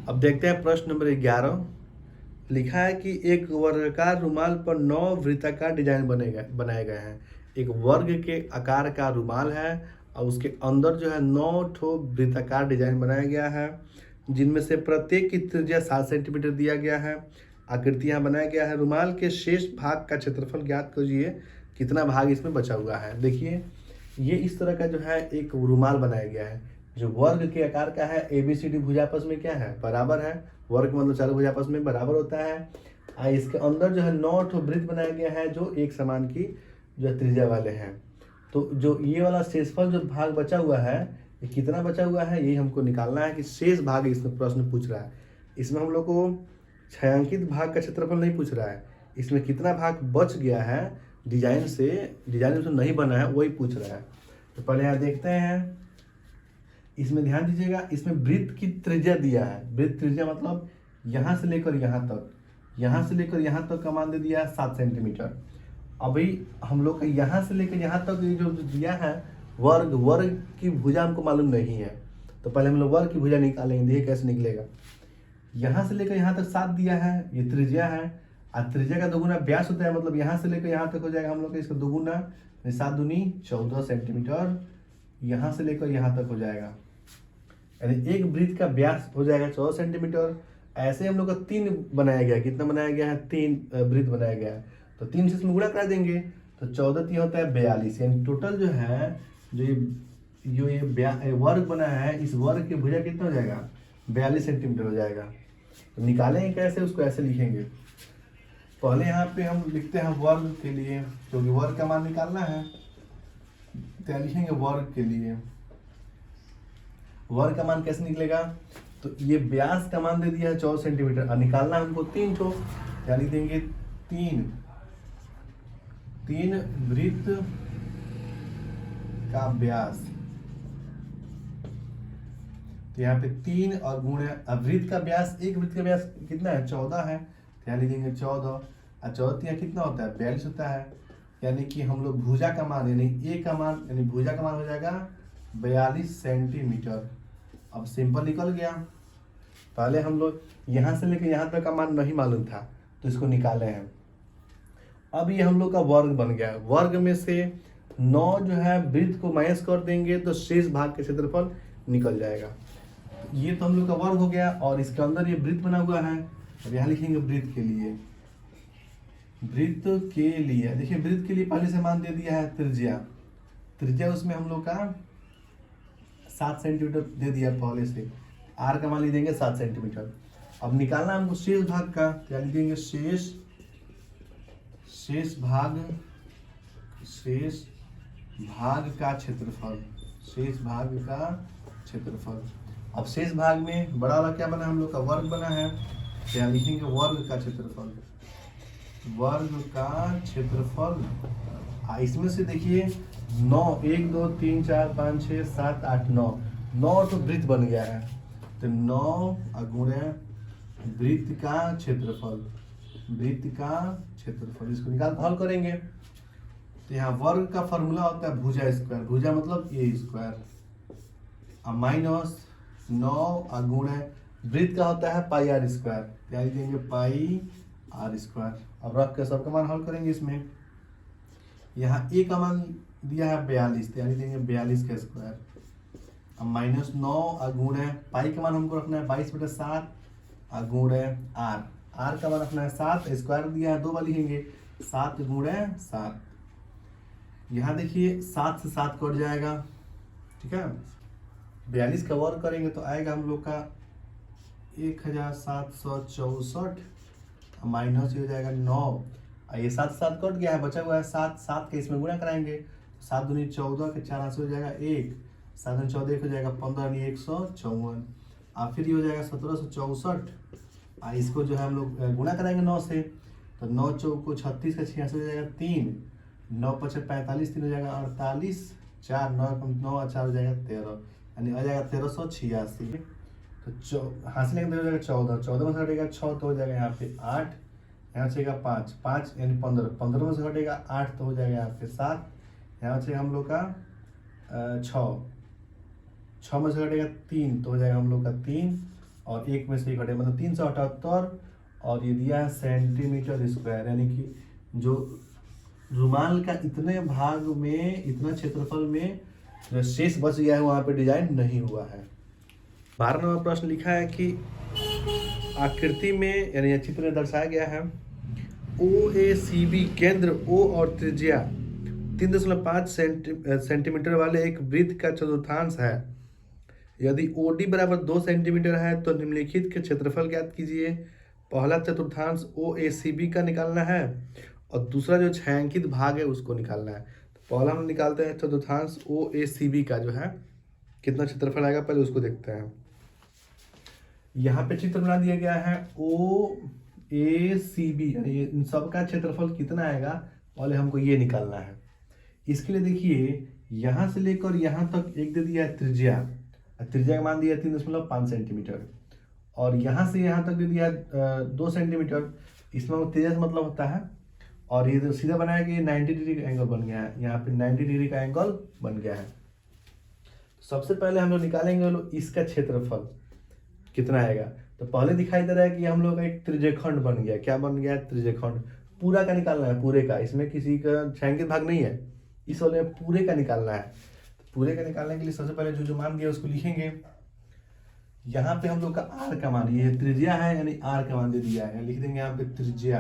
अब देखते हैं प्रश्न नंबर 11। लिखा है कि एक वर्गाकार रुमाल पर 9 वृत्ताकार डिजाइन बनाए गए हैं। एक वर्ग के आकार का रुमाल है और उसके अंदर जो है 9 ठो वृत्ताकार डिजाइन बनाया गया है, जिनमें से प्रत्येक की त्रिज्या 7 सेंटीमीटर दिया गया है। आकृतियां बनाया गया है। रुमाल के शेष भाग का क्षेत्रफल ज्ञात कीजिए, कितना भाग इसमें बचा हुआ है। देखिए, ये इस तरह का जो है एक रुमाल बनाया गया है जो वर्ग के आकार का है। ABCD भुजा आपस में क्या है, बराबर है। वर्ग मतलब चारों भुजा आपस में बराबर होता है। इसके अंदर जो है 9 ठो वृत्त बनाया गया है जो एक समान की जो त्रिज्या वाले हैं। तो जो ये वाला शेषफल जो भाग बचा हुआ है, ये कितना बचा हुआ है, यही हमको निकालना है कि शेष भाग इसमें प्रश्न पूछ रहा है। इसमें हम लोग को छायांकित भाग का क्षेत्रफल नहीं पूछ रहा है, इसमें कितना भाग बच गया है डिजाइन में नहीं बना है वही पूछ रहा है। तो पहले यहाँ देखते हैं, इसमें ध्यान दीजिएगा, इसमें वृत्त की त्रिज्या दिया है। वृत्त त्रिज्या मतलब यहाँ से लेकर यहाँ तक का मान दे दिया है 7 सेंटीमीटर। अभी हम लोग का यहाँ से लेकर यहाँ तक जो दिया है वर्ग की भुजा हमको मालूम नहीं है। तो पहले हम लोग वर्ग की भुजा निकालेंगे, देखिए कैसे निकलेगा। यहाँ से लेकर यहाँ तक 7 दिया है, ये त्रिज्या है। और त्रिज्या का दोगुना व्यास होता है, मतलब यहाँ से लेकर यहाँ तक हो जाएगा हम लोग का इसका दोगुना, 7 दूनी 14 सेंटीमीटर। यहाँ से लेकर यहाँ तक हो जाएगा, यानी एक वृत्त का व्यास हो जाएगा 14 सेंटीमीटर। ऐसे हम लोग का 3 बनाया गया है। कितना बनाया गया है, 3 वृत्त बनाया गया है। तो 3 से इसमें गुणा कर देंगे तो 14 3 होता है 42, यानी टोटल जो है जो ये वर्ग बना है, इस वर्ग की भुजा कितना हो जाएगा, 42 सेंटीमीटर हो जाएगा। तो निकालेंगे कैसे, उसको ऐसे लिखेंगे। पहले यहाँ पे हम लिखते हैं वर्ग के लिए, क्योंकि वर्ग का मान निकालना है। तो लिखेंगे वर्ग के लिए, वर्ग का मान कैसे निकलेगा, तो ये व्यास का मान दे दिया है 14 सेंटीमीटर और निकालना हमको 3 ठो, यानी देंगे 3 वृत्त का व्यास। तो यहाँ पे 3 और गुणे वृत्त का व्यास, एक वृत्त का व्यास कितना है, 14 है। तो यहाँ लिखेंगे 14 और 14 कितना होता है, 42 होता है। यानी कि हम लोग भुजा का मान यानी ए का मान यानी भुजा का मान हो जाएगा 42 सेंटीमीटर। अब सिंपल निकल गया। पहले हम लोग यहाँ से लेकर यहाँ तक का मान नहीं मालूम था तो इसको निकाले हैं। अब ये हम लोग का वर्ग बन गया। वर्ग में से 9 जो है वृत्त को माइनस कर देंगे तो शेष भाग के क्षेत्रफल निकल जाएगा। ये तो हम लोग का वर्ग हो गया और इसके अंदर ये वृत्त बना हुआ है। अब यहाँ लिखेंगे वृत्त के लिए, देखिए वृत्त के लिए पहले से मान दे दिया है त्रिज्या उसमें हम लोग का 7 सेंटीमीटर दे दिया पहले से। आर का मान देंगे 7 सेंटीमीटर। अब निकालना हमको शेष भाग का, यानी देंगे शेष भाग का क्षेत्रफल। अब शेष भाग में बड़ा वाला क्या बना, हम लोग का वर्ग बना है। क्या लिखेंगे, वर्ग का क्षेत्रफल। इसमें से देखिए 9 1 2 3 4 5 6 7 8 9 तो वृत्त बन गया है। तो 9 गुणे वृत्त का क्षेत्रफल, इसको निकाल हल करेंगे। तो यहाँ वर्ग का फॉर्मूला होता है भुजा स्क्वायर, भुजा मतलब ए स्क्वायर, माइनस 9 गुणे वृत्त का होता है पाई आर स्क्वायर, यानी देंगे पाई आर स्क्वायर। अब रख के सबका मान हल करेंगे। इसमें यहाँ ए का मान दिया है 42, यानी देंगे 42 का स्क्वायर। अब माइनस 9 गुणे पाई का मान हमको रखना है 22/7 गुणे आर का मान रखना है 7, स्क्वायर दिया है 2 बार लिखेंगे 7 गुणे 7। यहाँ देखिए 7 से 7 कट जाएगा, ठीक है। 42 का वर्ग करेंगे तो आएगा हम लोग का 1764, माइनस हो जाएगा 9। ये 7 7 कट गया है, बचा हुआ है 7 के इसमें गुणा कराएंगे। 7 दूनी 14 के 4 हाथ से हो जाएगा 1, 7 दूनी 14 1 हो जाएगा 15 यानी 154। और फिर ये हो जाएगा 1764। इसको जो है हम लोग गुणा कराएंगे 9 से, तो 9 चौको 36 का 86 हो जाएगा 3, 9 5 45 3 हो जाएगा 48, 4 9 और 4 हो जाएगा 13, यानी आ जाएगा 1386। तो हासिल लेंगे हो जाएगा 14 में से हटेगा 6 तो हो जाएगा यहाँ पे 8, यहाँ बचेगा 5 यानी 15 में से हटेगा 8 तो हो जाएगा यहाँ पे 7, यहाँ बचेगा हम लोग का 6 में से हटेगा 3 तो हो जाएगा हम लोग का 3, और एक में से एक घटे मतलब 378, और ये दिया है सेंटीमीटर स्क्वायर, यानी कि जो रुमाल का इतने भाग में, इतना क्षेत्रफल में जो शेष बच गया है वहाँ पे डिजाइन नहीं हुआ है। 12 नंबर प्रश्न लिखा है कि आकृति में यानी चित्र में दर्शाया गया है OACB केंद्र O और त्रिज्या 3.5 सेंटीमीटर वाले एक वृत्त का चतुर्थांश है। यदि OD बराबर 2 सेंटीमीटर है तो निम्नलिखित के क्षेत्रफल ज्ञात कीजिए। पहला चतुर्थांश OACB का निकालना है और दूसरा जो छायांकित भाग है उसको निकालना है। तो पहला हम निकालते हैं चतुर्थांश OACB का जो है कितना क्षेत्रफल आएगा, पहले उसको देखते हैं। यहाँ पे चित्र बना दिया गया है OACB, यानी इन सबका क्षेत्रफल कितना आएगा पहले हमको ये निकालना है। इसके लिए देखिए यहाँ से लेकर यहाँ तक एक दे दिया है त्रिज्या, त्रिज्या का मान दिया 3.5 सेंटीमीटर, और यहाँ से यहाँ तक दे दिया 2 सेंटीमीटर। इसमें त्रिज्या का मतलब होता है, और ये तो सीधा बनाया कि 90 डिग्री का एंगल बन गया है, यहाँ पे 90 डिग्री का एंगल बन गया है। सबसे पहले हम लोग निकालेंगे इसका क्षेत्रफल कितना आएगा। तो पहले दिखाई दे रहा है कि हम लोग का एक त्रिज्यखंड बन गया। क्या बन गया? त्रिज्यखंड। पूरा का निकालना है, पूरे का, इसमें किसी का छायांकित भाग नहीं है, इस वाले में पूरे का निकालना है। तो पूरे का निकालने के लिए सबसे पहले जो जो मान दिया उसको लिखेंगे। यहाँ पे हम लोग का आर का मान, ये त्रिज्या है यानी आर का मान दे दिया है, लिख देंगे यहाँ पे त्रिज्या,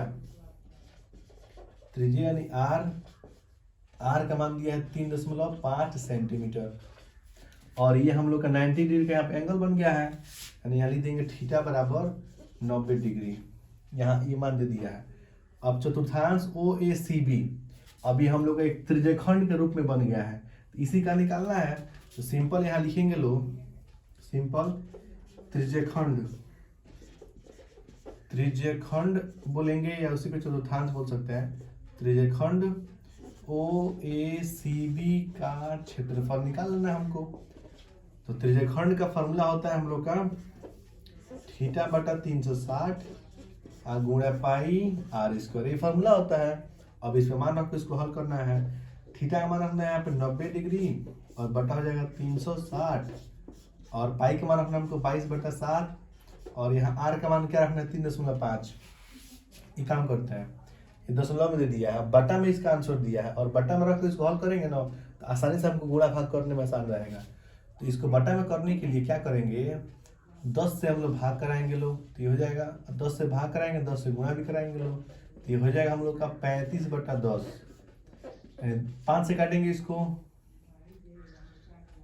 त्रिज्या यानी आर का मान दिया है 3.5 सेंटीमीटर, और ये हम लोग का 90 डिग्री का यहाँ पे एंगल बन गया है, यानी यहाँ लिख देंगे थीटा बराबर 90 डिग्री, यहाँ ये मान दे दिया है। अब चतुर्थांश OACB अभी हम लोग का एक त्रिज्यखंड के रूप में बन गया है, तो इसी का निकालना है। तो सिंपल यहाँ लिखेंगे लोग, सिंपल त्रिज्यखंड, त्रिज्यखंड बोलेंगे या उसी पे चतुर्थांश बोल सकते हैं। त्रिज्यखंड OACB का क्षेत्रफल निकालना है हमको। तो त्रिज्यखंड का फॉर्मूला होता है हम लोग का थीटा बटा 360 गुणा पाई आर स्क्वायर, ये फॉर्मूला होता है। अब इसका मान रखो, इसको हल करना है। थीटा का मान रखना है यहाँ पे 90 डिग्री और बटा हो जाएगा 360, और पाई का मान रखना हमको 22/7, और यहाँ आर का मान क्या रखना है 3.5। ये काम करते हैं, ये दशमलव में दे दिया है, बटा में इसका आंसर दिया है, और बटा में रख कर इसको हल करेंगे ना तो आसानी से हमको गुणा भाग करने में आसान रहेगा। तो इसको बटा में करने के लिए क्या करेंगे, 10 से हम लोग भाग कराएंगे लोग, तो ये हो जाएगा। 10 से भाग कराएंगे, 10 से गुणा भी कराएंगे लोग, तो ये हो जाएगा हम लोग का 35/10। 5 से काटेंगे इसको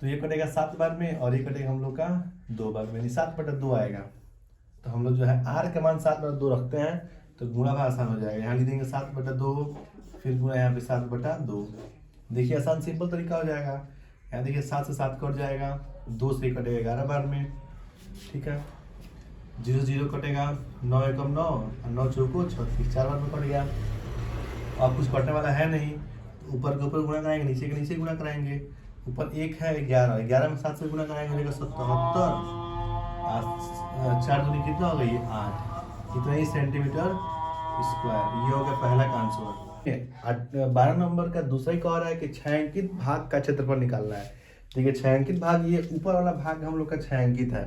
तो ये कटेगा 7 बार में, और ये कटेगा हम लोग का 2 बार में, यानी 7/2 आएगा। तो हम लोग जो है आर का मान 7/2 रखते हैं, तो गुणा भाग आसान हो जाएगा। यहाँ लिख देंगे 7/2, फिर गुणा यहाँ पे 7/2। देखिए आसान सिंपल तरीका हो जाएगा। यहाँ देखिए 7 से 7 कट जाएगा, 2 से कटेगा 11 बार में, ठीक है। 0 0 कटेगा, 9 एकम 9 और 9 चौको 36, 4 बार में कट गया। अब कुछ कटने वाला है नहीं, ऊपर के ऊपर गुणा कराएंगे, नीचे के नीचे गुणा कराएंगे। ऊपर 1 है 11, 11 में 7 से गुणा कराएंगे हो जाएगा 77, 4 दूनी कितना हो गई 8, इतना ही सेंटीमीटर स्क्वायर। ये हो गया पहला का आंसर। 12 नंबर का दूसरा ही कह रहा है कि छायांकित भाग का क्षेत्रफल निकालना है। देखिए छायांकित भाग, ये ऊपर वाला भाग हम लोग का छायांकित है,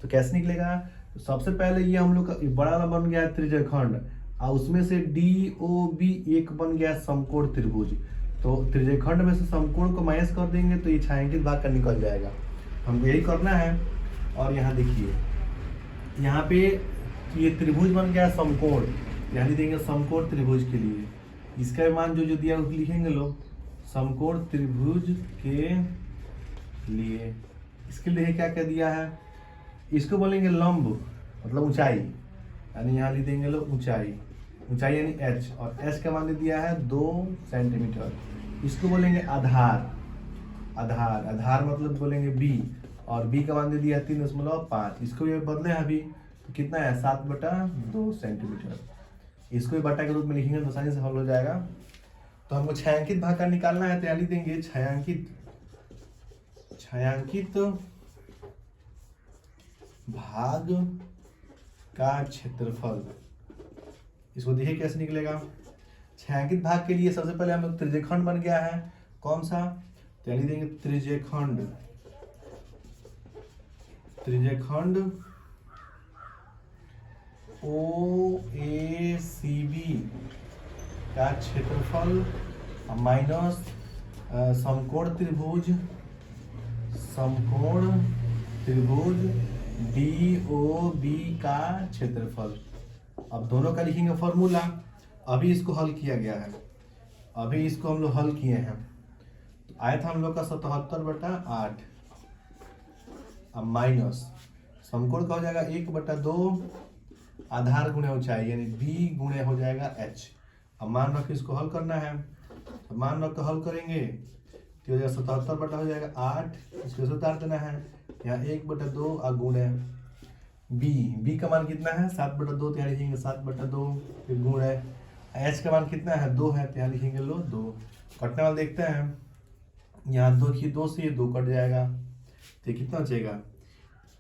तो कैसे निकलेगा। तो सबसे पहले ये हम लोग का बड़ा वाला बन गया त्रिज्यखंड, और उसमें से DOB एक बन गया समकोण त्रिभुज। तो त्रिज्यखंड में से समकोण को माइनस कर देंगे तो ये छायांकित भाग का निकल जाएगा। हमको यही करना है। और यहाँ देखिए, यहाँ पे ये त्रिभुज बन गया समकोण, यहाँ लिख देंगे समकोण त्रिभुज के लिए इसका मान जो जो दिया उसको लिखेंगे लोग, समकोण त्रिभुज के लिए। इसके लिए क्या क्या दिया है, इसको बोलेंगे लंब, मतलब ऊंचाई, यानी यहाँ लिख देंगे लोग ऊंचाई, ऊंचाई यानी h, और h का मान दे दिया है 2 सेंटीमीटर। इसको बोलेंगे आधार, आधार, आधार मतलब बोलेंगे b, और b का मान दे दिया 3.5। इसको ये बदले अभी तो कितना है 7/2 सेंटीमीटर। इसको भी बटा के रूप में लिखेंगे तो आसानी से हल हो जाएगा। तो हमको छायांकित भाग का निकालना है, तो यहाँ लिख देंगे छायांकित, छायांकित भाग का क्षेत्रफल। इसको देखिए कैसे निकलेगा। छायांकित भाग के लिए सबसे पहले हम लोग त्रिज्यखंड बन गया है, कौन सा, तो यहाँ लिख देंगे त्रिज्यखंड, त्रिज्यखंड OACB का क्षेत्रफल माइनस समकोण त्रिभुज DOB का क्षेत्रफल। अब दोनों का लिखेंगे फॉर्मूला। अभी इसको हल किया गया है, अभी इसको हम लोग हल किए हैं। तो आया था हम लोग का 77/8, अब माइनस समकोण का हो जाएगा 1/2 आधार गुणे ऊंचाई यानी B गुणे हो जाएगा H। अब मान रख इसको हल करना है, तो मान रख हल करेंगे तो हो जाएगा 77 हो जाएगा 8, इसको उतार देना है, यहाँ 1/2 और गुणे B का मान कितना है 7/2, तो यहाँ लिखेंगे 7/2 फिर गुणे H का मान कितना है 2 है, तो यहाँ लिखेंगे लो 2। कटने वाला देखते हैं, यहाँ 2 से 2 कट जाएगा, तो कितना बचेगा,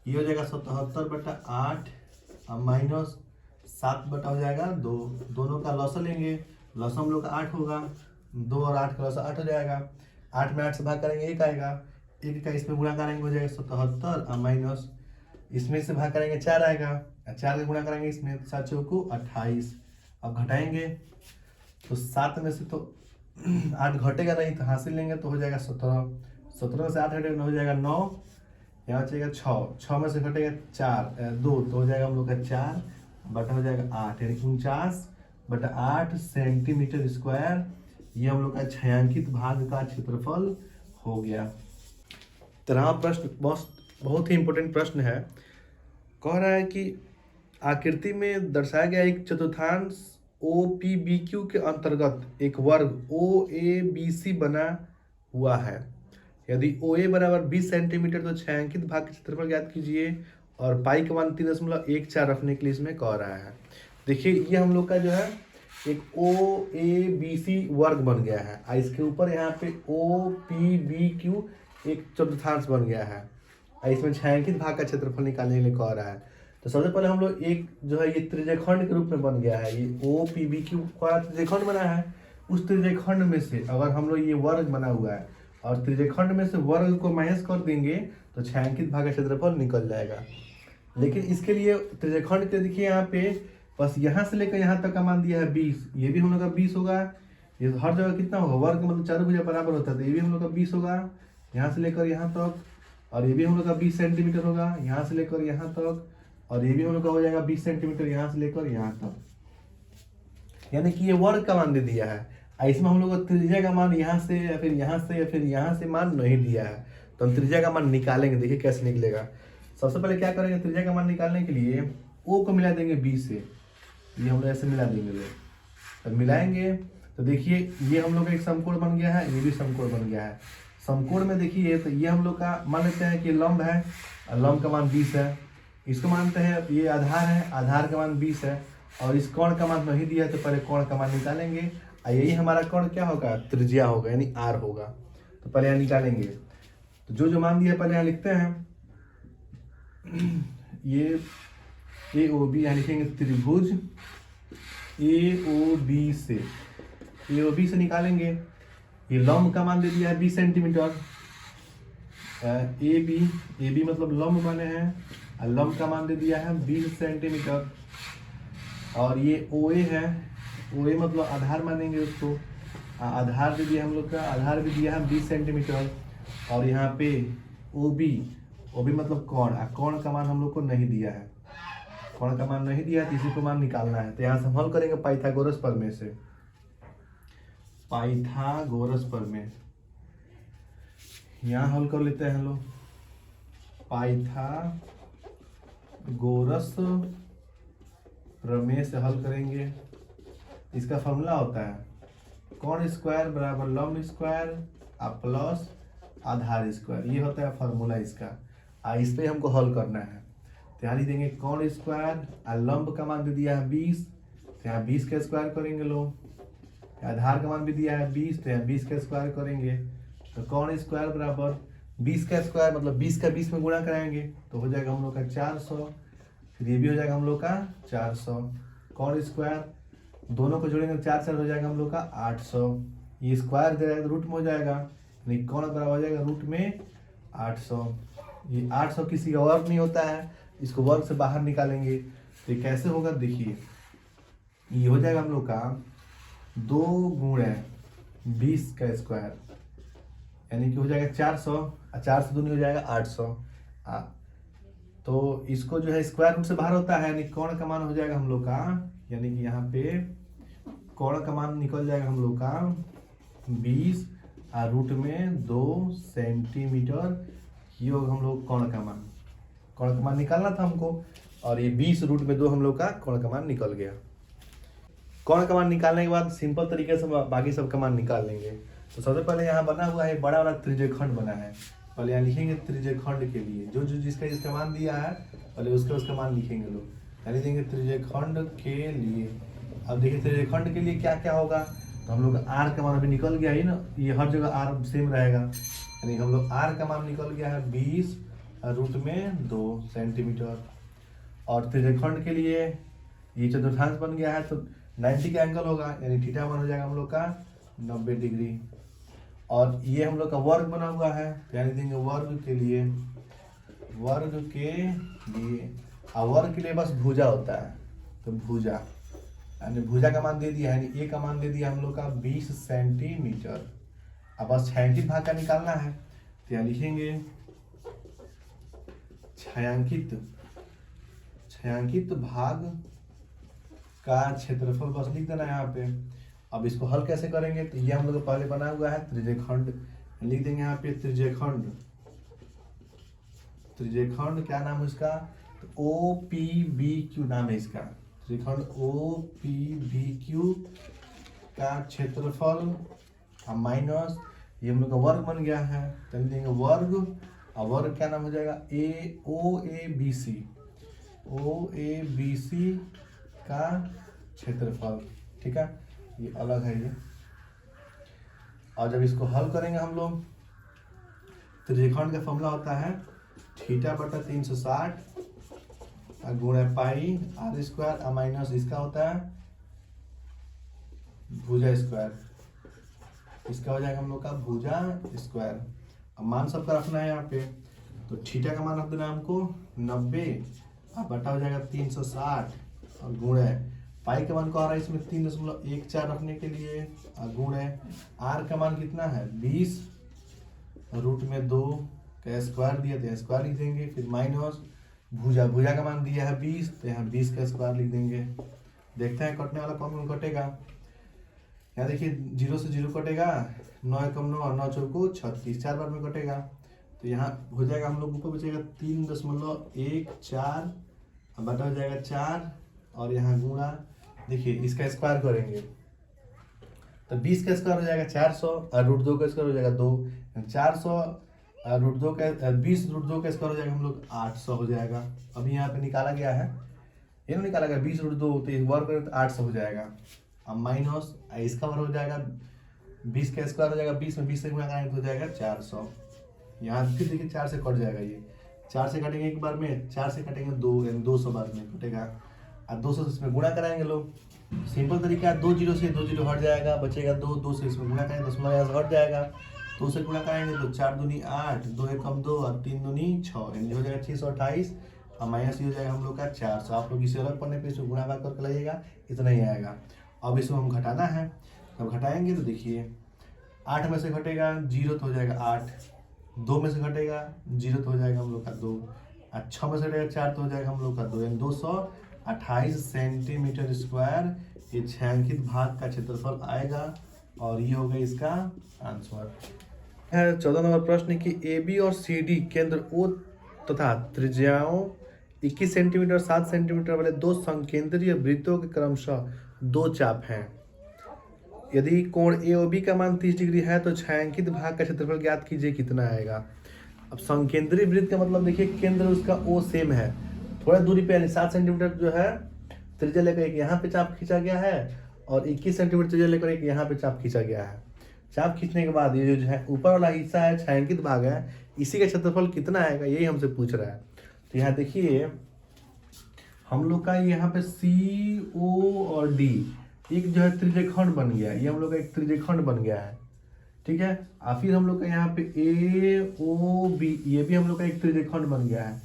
ये हो जाएगा 77/8 और माइनस 7 हो जाएगा 2। दोनों का लॉस लेंगे, लॉस हम लोग का 8 होगा, 2 और 8 का लॉस 8 हो जाएगा। 8 में 8 से भाग करेंगे 1 आएगा, 1 का इसमें गुणा करेंगे हो जाएगा 77 और माइनस इसमें से भाग करेंगे 4 आएगा, 4 का गुणा करेंगे इसमें 7 चौको 28। अब घटाएंगे तो 7 में से तो 8 घटेगा नहीं, तो हासिल लेंगे तो हो जाएगा 17। 17 में से 8 घटेगा हो जाएगा 9, यहाँ बचेगा 6 में से घटेगा 2 तो हो जाएगा हम लोग का 4 बटा हो जाएगा 8 यानी 49/8 सेंटीमीटर स्क्वायर। ये हम लोग का छायांकित भाग का क्षेत्रफल हो गया। तरह प्रश्न बहुत ही इंपॉर्टेंट प्रश्न है। कह रहा है कि आकृति में दर्शाया गया एक चतुर्थांश OPBQ के अंतर्गत एक वर्ग OABC बना हुआ है। यदि OA बराबर 20 सेंटीमीटर तो छायांकित भाग का क्षेत्रफल ज्ञात कीजिए, और पाई का मान 3.14 रखने के लिए इसमें कह रहा है। देखिए ये हम लोग का जो है एक OABC वर्ग बन गया है, और इसके ऊपर यहाँ पे OPBQ एक चतुर्थांश बन गया है, और इसमें छायांकित भाग का क्षेत्रफल निकालने के लिए कह रहा है। तो सबसे पहले हम लोग एक जो है ये त्रिज्यखंड के रूप में बन गया है, ये OPBQ का त्रिज्यखंड बना है। उस त्रिज्यखंड में से अगर हम लोग ये वर्ग बना हुआ है और त्रिज्यखंड में से वर्ग को माइनस कर देंगे तो छायांकित भाग का क्षेत्रफल निकल जाएगा। लेकिन इसके लिए त्रिज्यखंड के देखिए यहाँ पे बस यहाँ से लेकर यहाँ तक का मान दिया है 20, ये भी हम लोग का 20 होगा। ये हर जगह कितना होगा, वर्ग मतलब चारों भुजा बराबर होता है, तो ये भी हम लोग का 20 होगा यहाँ से लेकर यहाँ तक, और ये भी हम लोग का 20 सेंटीमीटर होगा यहाँ से लेकर यहाँ तक, और ये भी हम लोग का हो जाएगा 20 सेंटीमीटर यहाँ से लेकर यहाँ तक। यानी कि ये वर्ग का मान दे दिया है, इसमें हम लोग को त्रिज्या का मान यहाँ से या फिर यहाँ से या फिर यहाँ से मान नहीं दिया है, तो हम त्रिज्या का मान निकालेंगे। देखिए कैसे निकलेगा। सबसे पहले क्या करेंगे, त्रिज्या का मान निकालने के लिए O को मिला देंगे B से, ये हम लोग ऐसे मिला देंगे। तो मिलाएंगे तो देखिए ये हम लोग का एक समकोण बन गया है, ये भी समकोण बन गया है। समकोण में देखिए तो ये हम लोग का मान लेते हैं कि लंब है, लंब का मान 20 है। इसको मानते हैं ये आधार है, आधार का मान 20 है, और इस कोण का मान नहीं दिया तो पहले कोण का मान निकालेंगे, और यही हमारा कोण क्या होगा, त्रिज्या होगा यानी R होगा। तो पहले यहाँ निकालेंगे, तो जो मान दिया पहले यहाँ लिखते हैं। ये AOB यहाँ लिखेंगे त्रिभुज AOB से निकालेंगे। ये लंब का मान दे दिया है 20 सेंटीमीटर। AB मतलब लंब बने हैं, और लंब का मान दे दिया है 20 सेंटीमीटर। और ये OA है, OA मतलब आधार मानेंगे उसको, आधार दे दिया हम लोग का, आधार भी दिया है 20 सेंटीमीटर। और यहाँ पे OB मतलब कोण, कोण का मान हम लोग को नहीं दिया है, कोण का मान नहीं दिया है, तो इसी को मान निकालना है। तो यहाँ से हम हल करेंगे पाइथागोरस प्रमेय से, पाइथागोरस प्रमेय यहाँ हल कर लेते हैं हम लोग। पाइथागोरस प्रमेय से हल करेंगे। इसका फॉर्मूला होता है कोण स्क्वायर बराबर लंब स्क्वायर प्लस आधार स्क्वायर, ये होता है फॉर्मूला इसका। इस पे हमको हल करना है। तो यहाँ लिख देंगे कोण स्क्वायर, लंब का मान दे दिया है 20, तो यहाँ 20 का स्क्वायर करेंगे लोग। आधार का मान भी दिया है 20, तो यहाँ 20 का स्क्वायर करेंगे। तो कोण स्क्वायर बराबर 20 का स्क्वायर मतलब 20 का 20 में गुणा कराएंगे तो हो जाएगा हम लोग का 400। फिर ये भी हो जाएगा हम लोग का 400। कोण स्क्वायर दोनों को जोड़ेंगे 4 4 हो जाएगा हम लोग का 800। ये स्क्वायर दे जाएगा रूट में हो जाएगा, यानी कोण बराबर हो जाएगा रूट में 800। ये 800 किसी का वर्ग नहीं होता है, इसको वर्ग से बाहर निकालेंगे तो ये कैसे होगा देखिए, ये हो जाएगा हम लोग का 2 × 20 का स्क्वायर, यानी कि हो जाएगा 400, और 4 से दूनी हो जाएगा 800। तो इसको जो है स्क्वायर रूट से बाहर होता है, यानी कोण का मान हो जाएगा हम लोग का, यानी कि यहाँ पे कोण का मान निकल जाएगा हम लोग का 20 और रूट में 2 सेंटीमीटर। ये होगा हम लोग कोण का मान। कोण का मान निकालना था हमको, और ये 20 रूट में 2 हम लोग का कोण का मान निकल गया। कोण का मान निकालने के बाद सिंपल तरीके से बाकी सब का मान निकाल लेंगे। तो सबसे पहले यहाँ बना हुआ है बड़ा वाला त्रिज्यखंड बना है, पहले यहाँ लिखेंगे त्रिज्यखंड के लिए जो जो जिसका मान दिया है पहले उसका मान लिखेंगे लोग, यानी देंगे त्रिज्यखंड के लिए। अब देखिए त्रिज्यखंड के लिए क्या क्या होगा, तो हम लोग आर का मान अभी निकल गया ही ना, ये हर जगह आर सेम रहेगा, यानी हम लोग आर का मान निकल गया है 20 रूट में 2 सेंटीमीटर। और त्रिज्यखंड के लिए ये चतुर्थांश बन गया है, तो 90 का एंगल होगा, यानी थीटा मान हो जाएगा हम लोग का 90 डिग्री। और ये हम लोग का वर्ग बना हुआ है, यानी देंगे वर्ग के लिए, और वर्ग के लिए बस भुजा होता है, तो भुजा यानी भुजा का मान दे दिया, यानी ए का मान दे दिया हम लोग का 20 सेंटीमीटर। अब बस छायांकित भाग का निकालना है, तो यहाँ लिखेंगे छायांकित भाग का क्षेत्रफल बस लिख देना है यहाँ पे। अब इसको हल कैसे करेंगे, तो ये हम लोग पहले बना हुआ है त्रिज्यखंड, लिख देंगे यहाँ पे त्रिज्यखंड क्या नाम है इसका, तो OPBQ नाम है इसका, त्रिज्यखंड OPBQ का क्षेत्रफल माइनस ये हम लोग का वर्ग बन गया है, तो लिख देंगे वर्ग, और वर्ग क्या नाम हो जाएगा OABC का क्षेत्रफल। ठीक है, ये अलग है ये। और जब इसको हल करेंगे हम लोग, त्रिज्यखंड का फॉर्मूला होता है θ/360 गुणा पाई r² माइनस इसका होता है भुजा स्क्वायर, इसका हो जाएगा हम लोग का भुजा स्क्वायर। अब मान सबका रखना है यहाँ पे, तो थीटा का मान रख देना हमको 90 और बटा हो जाएगा 360 और गुणा पाई का मान को आ रहा है इसमें 3.14 रखने के लिए, और गुणा आर का मान कितना है 20 रूट में 2 का स्क्वायर दिया तो स्क्वायर लिख देंगे, फिर माइनस भुजा का मान दिया है 20, तो यहाँ 20 का स्क्वायर लिख देंगे। देखते हैं कटने वाला कौन कटेगा। यहाँ देखिए 0 से 0 कटेगा, 9 कम 9 और 9 चौको 36, 4 बार में कटेगा, तो यहाँ हो जाएगा हम लोग ऊपर बचेगा 3.14 बटा हो जाएगा 4 और यहाँ गुणा, देखिए इसका स्क्वायर करेंगे तो 20 का स्क्वायर हो जाएगा 400 और रूट 2 का स्क्वायर हो जाएगा 2, 400 रूट 2 का 20 रूट 2 का स्क्वायर हो जाएगा हम लोग 800 हो जाएगा। अभी यहाँ पे निकाला गया है, ये ना निकाला गया 20 रूट 2, तो ये वर्ग करें तो 800 हो जाएगा। अब माइनस इसका वर्ग हो जाएगा 20 का स्क्वायर हो जाएगा 20 में 20 से गुणा करेंगे तो हो जाएगा 400। यहाँ फिर देखिए 4 से कट जाएगा, ये 4 से कटेंगे एक बार में, 4 से कटेंगे 2 यानी 200 बार में कटेगा, और 200 से इसमें गुणा कराएंगे लोग। सिंपल तरीका है, 2 0 से 2 0 हट जाएगा, बचेगा 2, 2 से इसमें गुणा करेंगे 10 यहाँ से हट जाएगा, 2 से गुणा करेंगे तो 4 दूनी 8, 2 1 कम 2 और 3 दूनी 6, यानी हो जाएगा 628 और माइनस ये हो जाएगा हम लोग का 400। आप लोग इसे अलग पढ़ने पे इसको गुणा करके लाइएगा, इतना ही आएगा। अब इसको हम घटाना है, जब घटाएंगे तो देखिए 8 में से घटेगा 0 तो हो जाएगा 8, 2 में से घटेगा 0 तो हो जाएगा हम लोग का 2, और 6 में से घटेगा 4 तो हो जाएगा हम लोग का 2, यानी 228 सेंटीमीटर स्क्वायर ये छायांकित भाग का क्षेत्रफल आएगा, और ये होगा इसका आंसर। 14 नंबर प्रश्न की AB और CD केंद्र O तथा त्रिज्याओं 21 सेंटीमीटर 7 सेंटीमीटर वाले 2 संकेंद्रीय वृत्तों के क्रमशः 2 चाप हैं। यदि कोण AOB का मान 30 डिग्री है तो छायांकित भाग का क्षेत्रफल ज्ञात कीजिए कितना आएगा। अब संकेंद्रीय वृत्त का मतलब देखिए केंद्र उसका O सेम है, थोड़ा दूरी पे यानी 7 सेंटीमीटर जो है त्रिज्या लेकर एक यहाँ पे चाप खींचा गया है और 21 सेंटीमीटर त्रिज्या लेकर एक यहाँ पे चाप खींचा गया है। चाप खींचने के बाद ये जो है ऊपर वाला हिस्सा है छायांकित भाग है, इसी का क्षेत्रफल कितना आएगा यही हमसे पूछ रहा है। तो यहाँ देखिए हम लोग का यहाँ पे CO और D एक जो है त्रिज्यखंड बन गया है, ये हम लोग का एक त्रिज्यखंड बन गया है, ठीक है। और फिर हम लोग का यहाँ पे AOB ये भी हम लोग का एक त्रिज्यखंड बन गया है,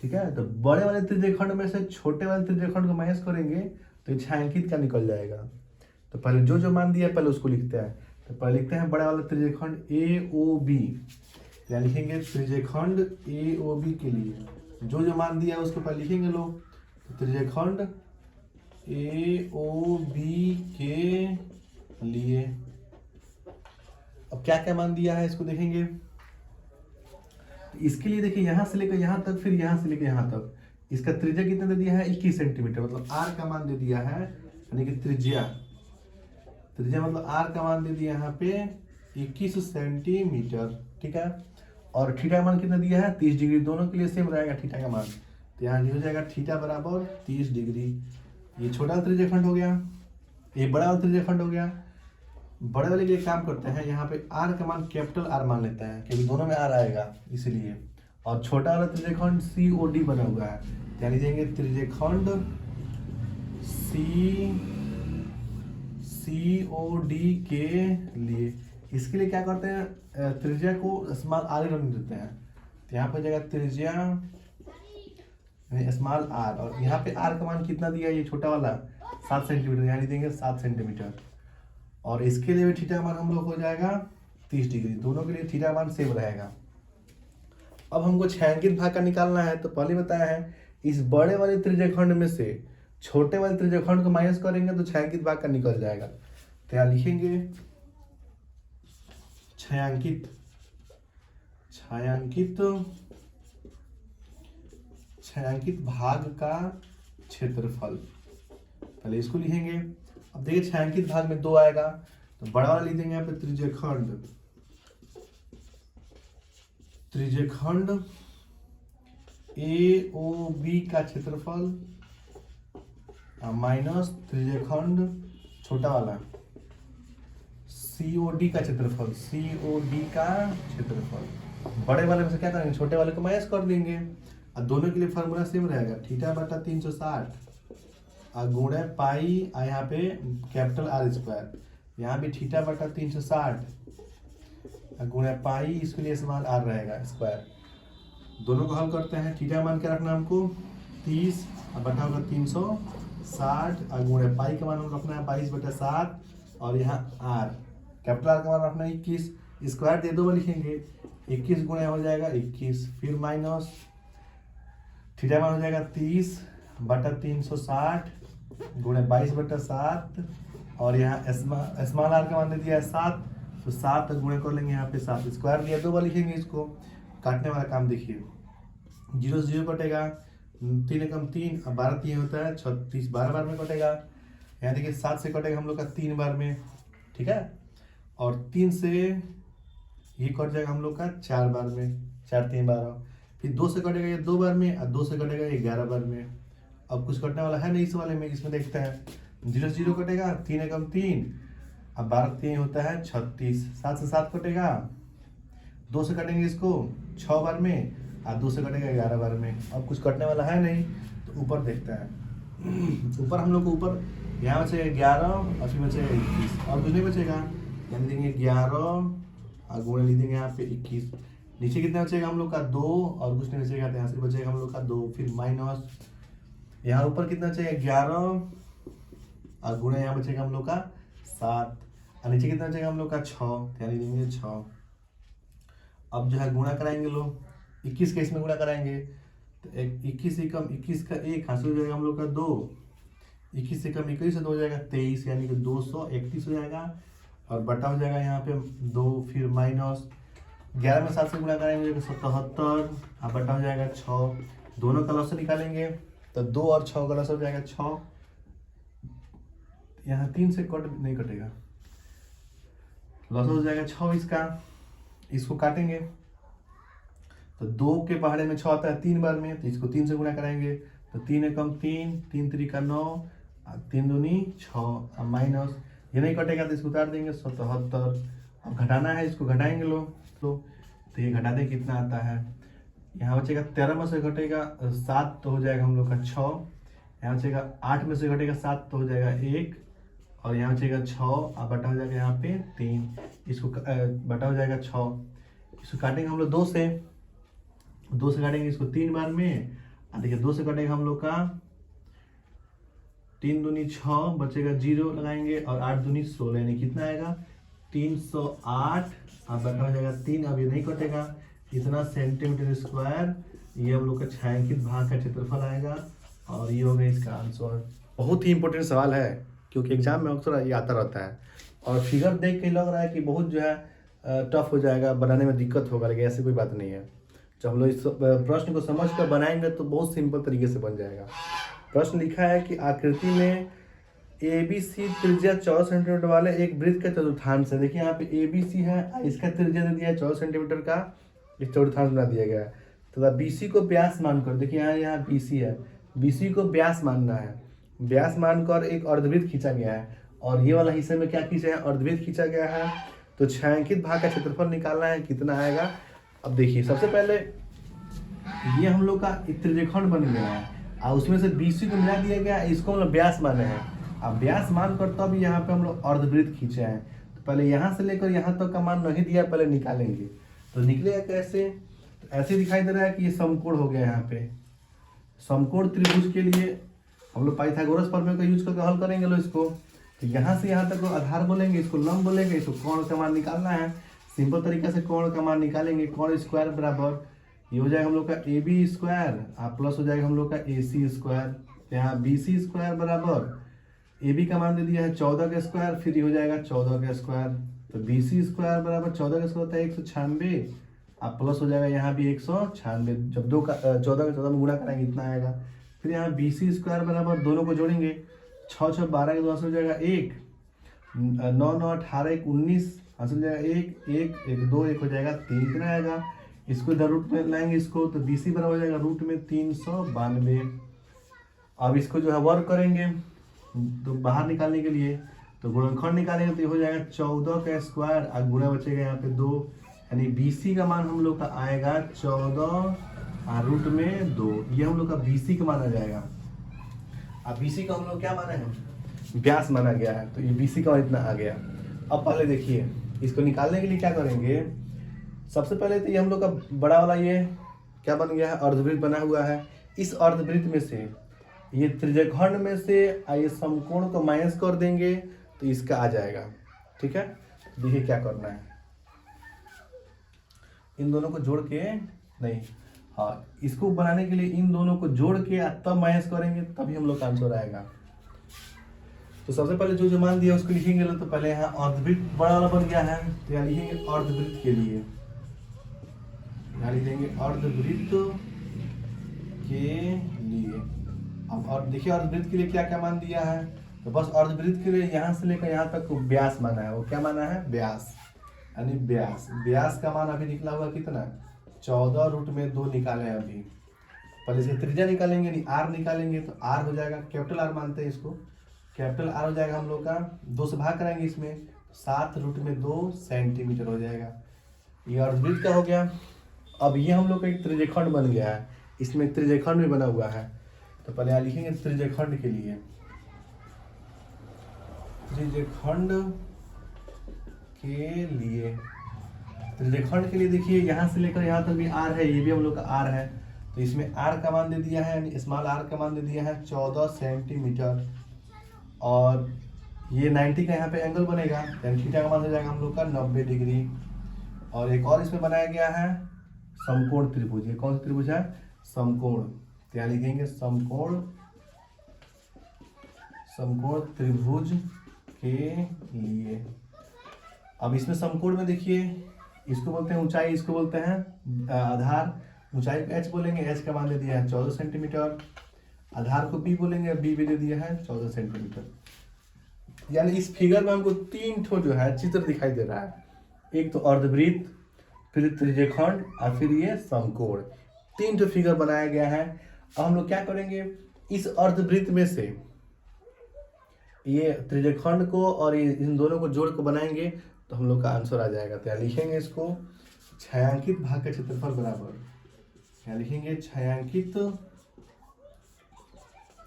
ठीक है। तो बड़े वाले त्रिज्यखंड में से छोटे वाले त्रिज्यखंड को माइनस करेंगे तो छायांकित का निकल जाएगा। तो पहले जो जो मान दिया है पहले उसको लिखते हैं। तो पहले लिखते हैं बड़ा वाला त्रिज्यखंड ए ओ बी, या लिखेंगे त्रिज्यखंड ए ओ बी के लिए जो जो मान दिया है उसको पहले लिखेंगे लोग। तो त्रिज्यखंड ए ओ बी के लिए अब क्या क्या मान दिया है इसको देखेंगे। इसके लिए देखिए यहाँ से लेकर यहाँ तक, फिर यहाँ से लेकर यहाँ तक, इसका त्रिज्या कितना दे दिया है 21 सेंटीमीटर, मतलब आर का मान दे दिया है, यानी कि त्रिज्या मतलब आर का मान दे दिया यहाँ पे 21 सेंटीमीटर, ठीक है। और थीटा का मान कितना दिया है 30 डिग्री, दोनों के लिए सेम रहेगा थीटा का मान। तो यहाँ हो जाएगा थीटा बराबर 30 डिग्री। ये छोटा त्रिज्यखंड हो गया, ये बड़ा त्रिज्यखंड हो गया। बड़े वाले के लिए काम करते हैं, यहाँ पे आर का मान कैपिटल आर मान लेते हैं क्योंकि दोनों में आर आएगा इसलिए। और छोटा वाला त्रिज्यखंड सी ओ डी बना हुआ है, यानी देंगे त्रिज्यखंड सी ओ डी के लिए। इसके लिए क्या करते हैं, त्रिज्या को स्मॉल आर ही रखने देते हैं। तो यहाँ पे जाएगा त्रिज्या स्मॉल आर, और यहाँ पे आर का मान कितना दिया है ये छोटा वाला 7 सेंटीमीटर, यानी देंगे 7 सेंटीमीटर। और इसके लिए भी थीटा मान हम लोग हो जाएगा 30 डिग्री, दोनों के लिए थीटा मान सेम रहेगा। अब हमको छायांकित भाग का निकालना है। तो पहले बताया है इस बड़े वाले त्रिज्यखंड में से छोटे वाले त्रिज्यखंड को माइनस करेंगे तो छायांकित भाग का निकल जाएगा। तो यहाँ लिखेंगे छायांकित भाग का क्षेत्रफल, पहले इसको लिखेंगे। अब देखिए छायांकित भाग में 2 आएगा, तो बड़ा वाला लिख देंगे यहाँ पे त्रिज्यखंड ए ओ बी का क्षेत्रफल माइनस त्रिज्यखंड छोटा वाला सी ओ डी का क्षेत्रफल, बड़े वाले में से क्या करेंगे छोटे वाले को माइनस कर देंगे। और दोनों के लिए फार्मूला सेम रहेगा, थीटा बटा 360 गुणे पाई, यहाँ पे कैपिटल आर स्क्वायर, यहाँ भी थीटा बटा 360 गुणे पाई, इसके लिए समान आर रहेगा स्क्वायर। दोनों को हल करते हैं, थीटा मान क्या रखना है हमको 30 और बटा होगा 360 और गुणे पाई का मान हम रखना है 22/7, और यहाँ आर कैपिटल आर का मान रखना है 21, स्क्वायर दे 2 लिखेंगे 21 गुणे हो जाएगा 21, फिर माइनस थीटा मान हो जाएगा 30 बटा 360 गुणे 22/7, और यहाँ स्मॉल आर का मान दे दिया है 7, तो 7 गुणे कर लेंगे यहाँ पे 7, स्क्वायर दिया 2 बार लिखेंगे। इसको काटने वाला काम देखिए, 0 से 0 कटेगा, 3 एकम 3 और 12 3 होता है 36, 12 बार में कटेगा। यहाँ देखिए 7 से कटेगा हम लोग का 3 बार में, ठीक है। और 3 से ये कट जाएगा हम लोग का 4 बार में, 4 3 12, फिर 2 से कटेगा ये 2 बार में, और 2 से कटेगा ये 11 बार में। अब कुछ कटने वाला है नहीं इस वाले में, इसमें देखते हैं 0 से 0 कटेगा, 3 एकम 3 अब 12 3 होता है 36, 7 से 7 कटेगा, 2 से कटेंगे इसको 6 बार में, और 2 से कटेगा 11 बार में। अब कुछ कटने वाला है नहीं, तो ऊपर देखते हैं। ऊपर हम लोग को ऊपर यहाँ बचेगा 11 और फिर बचेगा 21, और कुछ नहीं बचेगा, यानी देंगे 11 और गुणे लिख देंगे यहाँ पे 21। नीचे कितना बचेगा हम लोग का 2 और कुछ नहीं बचेगा, तो यहाँ से बचेगा हम लोग का 2, फिर माइनस यहाँ ऊपर कितना बचेगा 11 और गुणे यहाँ बचेगा हम लोग का 7, और नीचे कितना बचेगा हम लोग का 6, यानी देंगे 6। अब जो है गुणा कराएंगे लोग, 21 का इसमें गुणा कराएंगे, तो 21 एकम 21 का 1 हासिल हो जाएगा हम लोग का 2, 21 एकम 21 से 2 हो जाएगा 23, यानी कि 231 हो जाएगा, और बटा हो जाएगा यहाँ पे 2, फिर माइनस 11 में 7 से गुणा कराएंगे 77, और बटा हो जाएगा 6, दोनों का लॉस निकालेंगे तो 2 और 6 का लॉस हो जाएगा 6, यहाँ 3 से कट नहीं कटेगा, लॉस हो जाएगा 6 इसका। इसको काटेंगे तो 2 के पहाड़े में 6 आता है 3 बार में, तो इसको 3 से गुणा कराएंगे, तो 3 एकम 3, 3 3 9, 3 दूनी 6, अब माइनस ये नहीं कटेगा तो इसको उतार देंगे 77। अब घटाना है, इसको घटाएंगे लोग, तो ये घटा दें कितना आता है, यहाँ बचेगा 13 में से घटेगा 7 तो हो जाएगा हम लोग का 6, यहाँ बचेगा 8 में से घटेगा 7 तो हो जाएगा 1, और यहाँ बचेगा 6 और बटा हो जाएगा यहाँ पे 3, इसको बटा हो जाएगा 6, इसको काटेंगे हम लोग 2 से काटेंगे इसको 3 बार में, देखिए 2 से कटेगा हम लोग का 3 दूनी 6 बचेगा 0 लगाएंगे और 8 दूनी 16 यानी कितना आएगा 308। अब बटा हो जाएगा 3, अब ये नहीं कटेगा, इतना सेंटीमीटर स्क्वायर ये हम लोग का छायांकित भाग का क्षेत्रफल आएगा और ये होगा इसका आंसर। बहुत ही इंपॉर्टेंट सवाल है क्योंकि एग्जाम में अक्सर ये आता रहता है और फिगर देख के लग रहा है कि बहुत जो है टफ हो जाएगा, बनाने में दिक्कत होगा, लेकिन ऐसी कोई बात नहीं है। जब हम लोग इस प्रश्न को समझ कर बनाएंगे तो बहुत सिंपल तरीके से बन जाएगा। प्रश्न लिखा है कि आकृति में ABC त्रिज्या 14 सेंटीमीटर वाले एक वृत्त का चतुर्थांश है। देखिए यहाँ पे ABC है, इसका त्रिज्या दे दिया है 14 सेंटीमीटर का, इस चतुर्थांश बना दिया गया है। तो BC को व्यास मानकर, देखिए यहाँ BC है, BC को व्यास मानना है, व्यास मानकर एक अर्धवृत्त खींचा गया है और ये वाला हिस्से में क्या खींचा है, अर्धवृत्त खींचा गया है। तो छायांकित भाग का क्षेत्रफल निकालना है, कितना आएगा। अब देखिए सबसे पहले ये हम लोग का त्रिज्यखंड बन गया है और उसमें से BC को मिला दिया गया, इसको हम लोग व्यास माने हैं। अब व्यास मान कर तब यहाँ पे हम लोग अर्धवृत्त खींचे हैं। तो पहले यहाँ से लेकर यहाँ तक का मान नहीं दिया, पहले निकालेंगे। तो निकलेगा कैसे, तो ऐसे दिखाई दे रहा है कि ये समकोण हो गया। यहाँ पे समकोण त्रिभुज के लिए हम लोग पाइथागोरस प्रमेय का यूज करके हल करेंगे लो इसको। तो यहाँ से यहाँ तक को आधार बोलेंगे, इसको लंब बोलेंगे, इसको कोण का मान निकालना है। सिंपल तरीके से कोण का मान निकालेंगे, कोण स्क्वायर बराबर ये हो जाएगा हम लोग का AB स्क्वायर प्लस हो जाएगा हम लोग का AC स्क्वायर। यहाँ BC स्क्वायर बराबर AB का मान दे दिया है 14 का स्क्वायर, फिर ये हो जाएगा 14 का स्क्वायर। तो BC स्क्वायर बराबर 14 का स्क्वायर होता है 196, अब प्लस हो जाएगा यहाँ भी 196। जब 14 का 14 में गुणा कराएंगे इतना आएगा। फिर यहाँ BC स्क्वायर बराबर दोनों को जोड़ेंगे, 6 6 12 के 2 हो जाएगा 1, 9 9 18 1 19 हासिल हो जाएगा 1 1 1 2 1 हो जाएगा 3, इतना आएगा। इसको इधर रूट में लाएंगे इसको, तो BC बराबर हो जाएगा रूट में 392। अब इसको जो है वर्क करेंगे तो बाहर निकालने के लिए, तो गुणनखंड निकालेंगे तो ये हो जाएगा 14 का स्क्वायर और गुणा बचेगा यहाँ पे 2, यानी BC का मान हम लोग का आएगा 14 और रूट में 2, ये हम लोग का BC का माना जाएगा। अब BC का हम लोग क्या माना है, व्यास माना गया है, तो ये BC का इतना आ गया। अब पहले देखिए इसको निकालने के लिए क्या करेंगे, सबसे पहले तो ये हम लोग का बड़ा वाला ये क्या बन गया है, अर्धवृत्त बना हुआ है। इस अर्धवृत्त में से ये त्रिज्यखंड में से ये समकोण को माइनस कर देंगे तो इसका आ जाएगा। ठीक है, देखिए क्या करना है, इन दोनों को जोड़ के नहीं, हाँ इसको बनाने के लिए इन दोनों को जोड़ के तब माइनस करेंगे तभी हम लोग का आंसर आएगा। तो सबसे पहले जो मान दिया उसको लिखेंगे। तो पहले यहाँ अर्धवृत्त बड़ा वाला बन गया है, तो यहाँ लिखेंगे अर्धवृत्त के लिए, यहाँ लिखेंगे अर्धवृत्त के लिए। अब और देखिए अर्धवृत्त के लिए क्या क्या मान दिया है, तो बस अर्धवृत्त के लिए यहाँ से लेकर यहाँ तक व्यास माना है। वो क्या माना है, व्यास, यानी व्यास, व्यास का मान अभी निकला हुआ कितना, 14 रूट में 2 निकाले हैं अभी। पहले इसकी त्रिज्या निकालेंगे, यानी R निकालेंगे, तो R हो जाएगा, कैपिटल R मानते हैं इसको, कैपिटल R हो जाएगा हम लोग का 2 से भाग कराएंगे इसमें, 7 रूट में 2 सेंटीमीटर हो जाएगा। ये अर्धवृत्त का हो गया। अब ये हम लोग का एक त्रिज्यखंड बन गया है, इसमें एक त्रिज्यखंड भी बना हुआ है। तो पहले यहाँ लिखेंगे त्रिज्यखंड के लिए, त्रिज्यखंड के लिए, त्रिज्यखंड के लिए देखिए यहाँ से लेकर यहाँ तक भी R है, ये भी हम लोग का R है, तो इसमें R का मान दे दिया है, यानी स्मॉल r का मान दे दिया है 14 सेंटीमीटर। और ये 90 का यहाँ पे एंगल बनेगा, यानी थीटा का मान हो जाएगा हम लोग का 90 डिग्री। और एक और इसमें बनाया गया है समकोण त्रिभुज। ये कौन सा त्रिभुज है, समकोण, तो यहाँ लिखेंगे समकोण, समकोण त्रिभुज के लिए। अब इसमें समकोण में देखिए इसको बोलते हैं ऊंचाई, इसको बोलते हैं आधार। ऊंचाई को h बोलेंगे, h का मान दे दिया है 14 सेंटीमीटर। आधार को b बोलेंगे, b भी दे दिया है 14 सेंटीमीटर। यानी इस फिगर में हमको 3 ठो जो है चित्र दिखाई दे रहा है, एक तो अर्धवृत्त, फिर त्रिज्यखंड और फिर ये समकोण, 3 ठो फिगर बनाया गया है। अब हम लोग क्या करेंगे, इस अर्धवृत्त में से ये त्रिज्यखंड को और इन दोनों को जोड़ को बनाएंगे तो हम लोग का आंसर आ जाएगा। तो यहाँ लिखेंगे इसको छायांकित भाग का क्षेत्रफल बराबर, यहाँ लिखेंगे छायांकित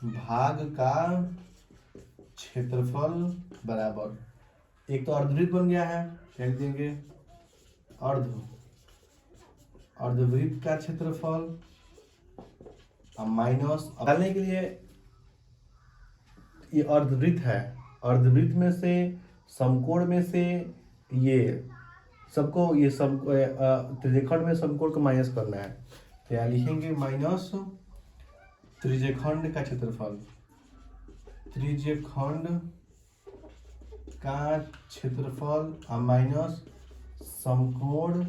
भाग का क्षेत्रफल बराबर, एक तो अर्धवृत्त बन गया है, क्या लिखेंगे अर्धवृत्त का क्षेत्रफल अब माइनस डालने के लिए ये अर्धवृत्त है, अर्धवृत्त में से समकोण में से ये सबको ये सम त्रिज्यखंड में समकोण को माइनस करना है। तो यहाँ लिखेंगे माइनस त्रिज्यखंड का क्षेत्रफल, त्रिज्यखंड का क्षेत्रफल और माइनस समकोण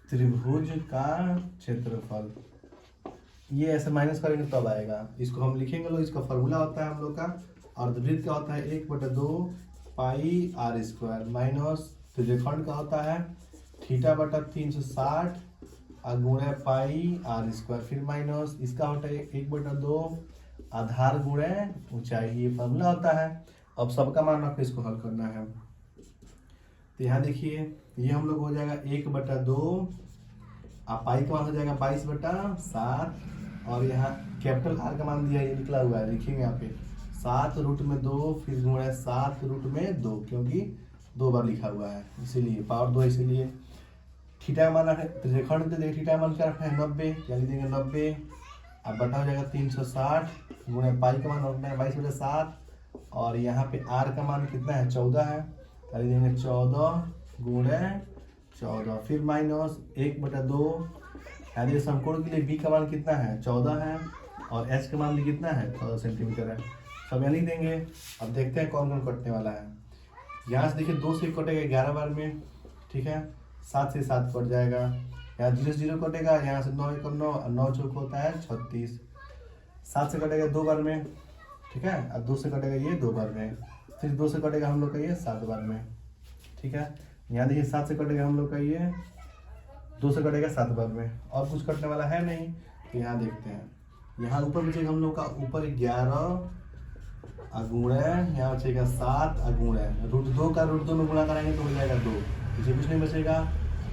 त्रिभुज का क्षेत्रफल। ये ऐसे माइनस करेंगे तब आएगा। इसको हम लिखेंगे लोग, इसका फॉर्मूला होता है हम लोग का अर्धवृत्त का होता है 1/2 पाई आर स्क्वायर माइनस त्रिज्यखंड का होता है θ/360 और गुणे पाई आर स्क्वायर, फिर माइनस इसका होता है 1/2 आधार गुणे ऊंचाई। ये फॉर्मूला होता है। अब सबका मान रख के इसको हल करना है। तो यहाँ देखिए ये हम लोग हो जाएगा 1/2 और पाई का मान हो जाएगा 22/7 और यहाँ कैपिटल आर का मान दिया ये निकला हुआ है, लिखेंगे यहाँ पे 7√2 फिर गुणा 7√2 क्योंकि 2 बार लिखा हुआ है इसीलिए पावर 2 इसीलिए। थीटा मान रखा है त्रिज्यखंड दे देंगे, थीटा मान क्या रखा है 90, क्या लिख देंगे 90 अब बटा हो जाएगा 360 गुणा पाई का मान रखना है 22/7 और यहाँ पे आर का मान कितना है 14 है, क्या लिख देंगे 14 गुणे 14 फिर माइनस 1/2 यानी समकोण के लिए बी का मान कितना है 14 है और एच का मान भी कितना है 14 सेंटीमीटर है। सब यहाँ लिख देंगे। अब देखते हैं कौन कौन कटने वाला है। यहाँ से देखिए 2 से कटेगा 11 बार में, ठीक है 7 से 7 कट जाएगा, यहाँ 0 से 0 कटेगा, यहाँ से 9 1 9 और 9 चौक होता है 36, 7 से कटेगा 2 बार में, ठीक है अब 2 से कटेगा ये 2 बार में, फिर 2 से कटेगा हम लोग का ये 7 बार में, ठीक है यहाँ देखिए 7 से कटेगा हम लोग का ये 2 से कटेगा 7 बार में और कुछ कटने वाला है नहीं। तो यहाँ देखते हैं यहाँ ऊपर बचेगा हम लोग का ऊपर 11 गुणे यहाँ बचेगा 7 गुणे √2 का √2 में गुणा कराएंगे तो हो जाएगा 2, इसे कुछ नहीं बचेगा,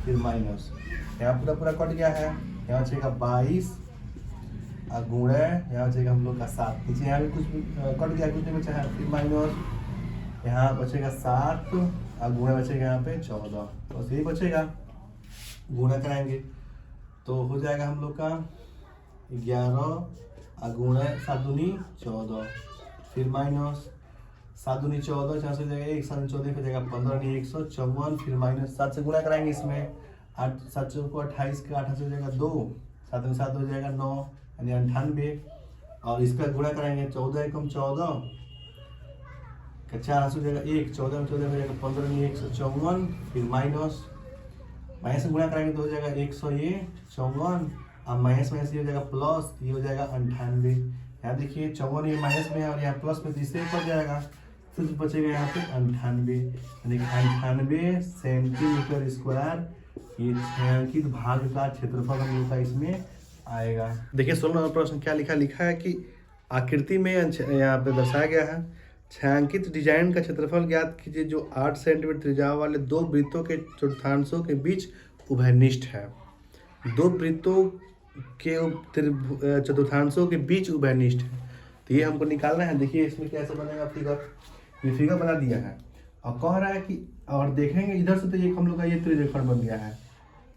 फिर माइनस यहाँ पूरा पूरा कट गया है, यहाँ बचेगा 22 गुणे यहाँ बचेगा हम लोग का 7, नीचे यहाँ भी कुछ कट गया कुछ नहीं बचा है, फिर माइनस यहाँ बचेगा 7 और गुणा बचेगा यहाँ पे 14, बस यही बचेगा, गुणा कराएंगे तो हो जाएगा हम लोग का 11 गुणा 7 दूनी 14 फिर माइनस 7 दूनी 14 4 से जाएगा 1 7 14 हो जाएगा 15 नहीं 154 फिर माइनस 7 से गुणा कराएंगे इसमें 8 7 चौको 28 का 8 से हो जाएगा 2 7 में 7 हो जाएगा 9 यानी 98 और इसका गुणा कराएंगे 14 एकम 14 का 4 हो जाएगा 1 14 में 14 हो जाएगा 15 नहीं 154 फिर माइनस माइनस से गुणा कराएंगे तो हो जाएगा 154 और माइनस माइनस ये हो जाएगा प्लस ये हो जाएगा 98। यहाँ देखिए 54 ये माइनस में है और यहाँ प्लस में तीसरे पड़ जाएगा, फिर बचेगा यहाँ पे 98 यानी कि 98 सेंटीमीटर स्क्वायर ये छायांकित भाग का क्षेत्रफल हम लोग का इसमें आएगा। देखिए 16 नंबर प्रश्न क्या लिखा है कि आकृति में यहाँ पे दर्शाया गया है छायांकित डिजाइन का क्षेत्रफल ज्ञात कीजिए जो 8 सेंटीमीटर त्रिज्या वाले 2 वृत्तों के चतुर्थांशों के बीच उभयनिष्ठ है। 2 वृत्तों के चतुर्थांशों के बीच उभयनिष्ठ है, तो ये हमको निकालना है। देखिए इसमें कैसे बनेगा फिगर, ये फिगर बना दिया है और कह रहा है कि और देखेंगे इधर से तो ये हम लोग का ये त्रिज्यखंड बन गया है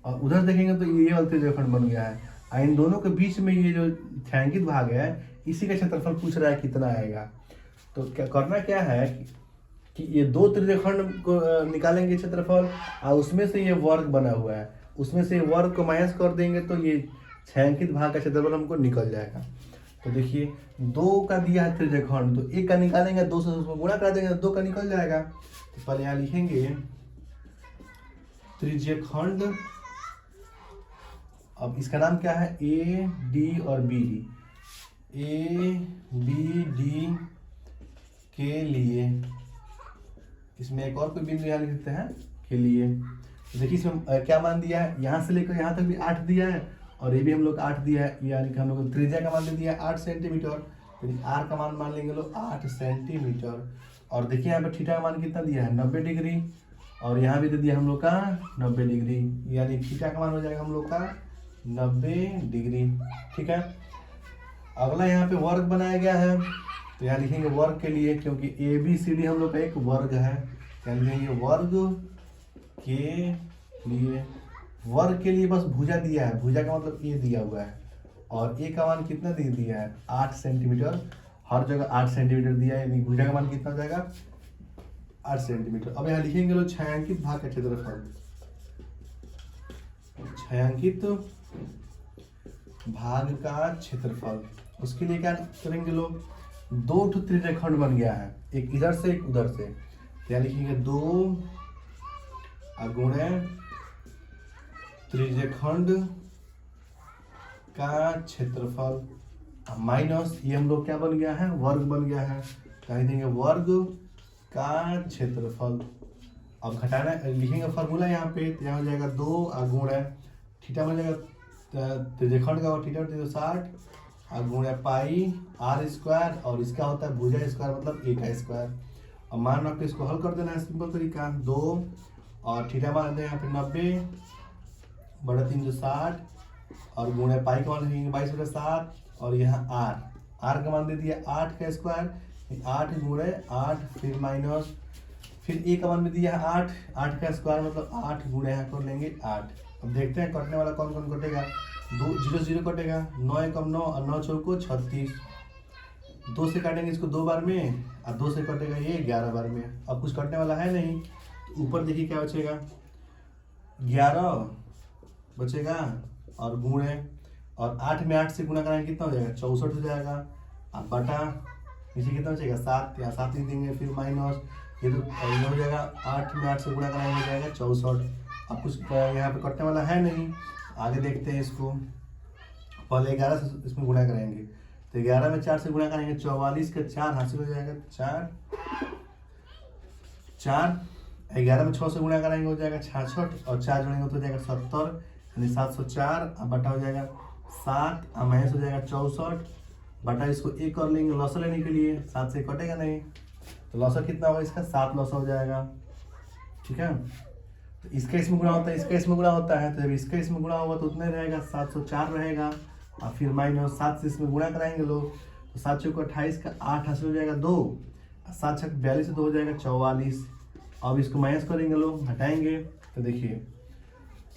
और उधर देखेंगे तो ये वाला त्रिज्यखंड बन गया है और इन दोनों के बीच में ये जो छायांकित भाग है इसी का क्षेत्रफल पूछ रहा है कितना आएगा। तो क्या करना क्या है कि ये 2 त्रिज्यखंड को निकालेंगे क्षेत्रफल और उसमें से ये वर्ग बना हुआ है, उसमें से वर्ग को माइनस कर देंगे तो ये छायांकित भाग का क्षेत्रफल हमको निकल जाएगा। तो देखिए 2 का दिया है त्रिज्यखंड तो 1 का निकालेंगे 2 से उसको गुणा कर देंगे तो 2 का निकल जाएगा। तो पहले यहाँ लिखेंगे त्रिज्यखंड, अब इसका नाम क्या है ए डी और B D, A B D के लिए इसमें एक और कोई बिंदु यहाँ लिख देते हैं के लिए। तो देखिए इसमें क्या मान दिया है यहाँ से लेकर यहाँ तक भी 8 दिया है और ये भी हम लोग 8 दिया है, यानी कि हम लोग त्रिज्या का मान दे दिया है 8 सेंटीमीटर, तो आर का मान लेंगे लोग 8 सेंटीमीटर और देखिए यहाँ पे थीटा का मान कितना दिया है 90 डिग्री और यहाँ भी दे दिया हम लोग का 90 डिग्री, यानी थीटा का मान हो जाएगा हम लोग का 90 डिग्री, ठीक है। अगला यहाँ पे वर्ग बनाया गया है तो यहाँ लिखेंगे वर्ग के लिए क्योंकि ए बी सी डी हम लोग का एक वर्ग है, यहाँ लिखेंगे वर्ग के लिए, वर्ग के लिए बस भुजा दिया है, भुजा का मतलब ए दिया हुआ है और ए का मान कितना दे दिया है 8 सेंटीमीटर, हर जगह 8 सेंटीमीटर दिया है, यानी भुजा का मान कितना हो जाएगा 8 सेंटीमीटर। अब यहाँ लिखेंगे लोग छायांकित भाग का क्षेत्रफल, छायांकित भाग का क्षेत्रफल। उसके लिए क्या करेंगे लोग, दो ठो त्रिरेखंड बन गया है, एक इधर से एक उधर से, क्या लिखेंगे 2 गुणे त्रिरेखंड का क्षेत्रफल माइनस ये हम लोग क्या बन गया है वर्ग बन गया है, क्या लिखेंगे वर्ग का क्षेत्रफल। अब घटाना लिखेंगे फॉर्मूला यहाँ पे, तो यहाँ हो जाएगा 2 गुणे थीटा बन जाएगा त्रिरेखंड का, थीटा 360 गुणे पाई r स्क्वायर, और इसका होता है भुजा स्क्वायर मतलब a का स्क्वायर। अब मान रख के इसको हल कर देना है सिंपल तरीका, 2 और थीटा मान दें यहाँ पे 90 बड़ा 360 और गुणे पाई का मान लिखेंगे 22/7 और यहाँ r का मान दे दिया 8 का स्क्वायर, 8 गुणे 8 फिर माइनस फिर a का मान भी दिया है 8 का स्क्वायर मतलब 8 गुणे यहाँ कर लेंगे 8। अब देखते हैं कटने वाला कौन कौन कटेगा, 2 0 0 कटेगा, 9 एकम 9 और 9 चौको 36, 2 से काटेंगे इसको 2 बार में और 2 से कटेगा ये 11 बार में। अब कुछ कटने वाला है नहीं, तो ऊपर देखिए क्या बचेगा 11 बचेगा और गुणे, और 8 में 8 से गुणा कराएंगे कितना हो जाएगा 64 हो जाएगा, अब बटा नीचे कितना बचेगा 7, यहाँ 7 लिख देंगे फिर माइनस ये तो ये हो जाएगा 8 में 8 से गुणा कराएंगे हो जाएगा 64। अब कुछ यहाँ पे कटने वाला है नहीं, आगे देखते हैं इसको, पहले 11 से इसमें गुणा करेंगे, तो 11 में 4 से गुणा करेंगे 44 का 4 हासिल हो जाएगा 4 11 में 6 से गुणा करेंगे हो जाएगा 66 और 4 जोड़ेंगे तो हो जाएगा 70 यानी 704, अब बटा हो जाएगा 7 और माइनस हो जाएगा 64 बटा इसको एक कर लेंगे लॉस लेने के लिए, 7 से कटेगा नहीं तो लॉस कितना होगा इसका 7 लॉस हो जाएगा। ठीक है, तो इसका इसमें गुणा होता है इसका इसमें गुणा होता है, तो जब इसका इसमें गुणा होगा तो उतना रहेगा 704 रहेगा और फिर माइनस 7 से इसमें गुणा कराएंगे लोग तो 7 चौको 28 का 8 हासिल हो जाएगा 2, 7 छक 42 से 2 हो जाएगा 44। अब इसको माइनस करेंगे लोग घटाएंगे तो देखिए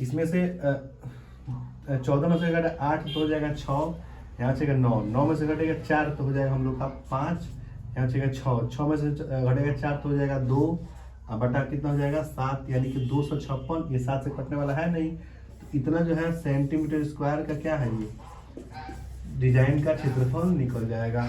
इसमें से 14 में से घटा 8 तो हो जाएगा 6, यहाँ से 9 में से घटेगा 4 तो हो जाएगा हम लोग का 5, यहाँ से 6 में से घटेगा 4 तो हो जाएगा 2 और बटा कितना हो जाएगा 7 यानी कि 256, ये 7 से कटने वाला है नहीं, तो इतना जो है सेंटीमीटर स्क्वायर का क्या है ये डिजाइन का क्षेत्रफल निकल जाएगा।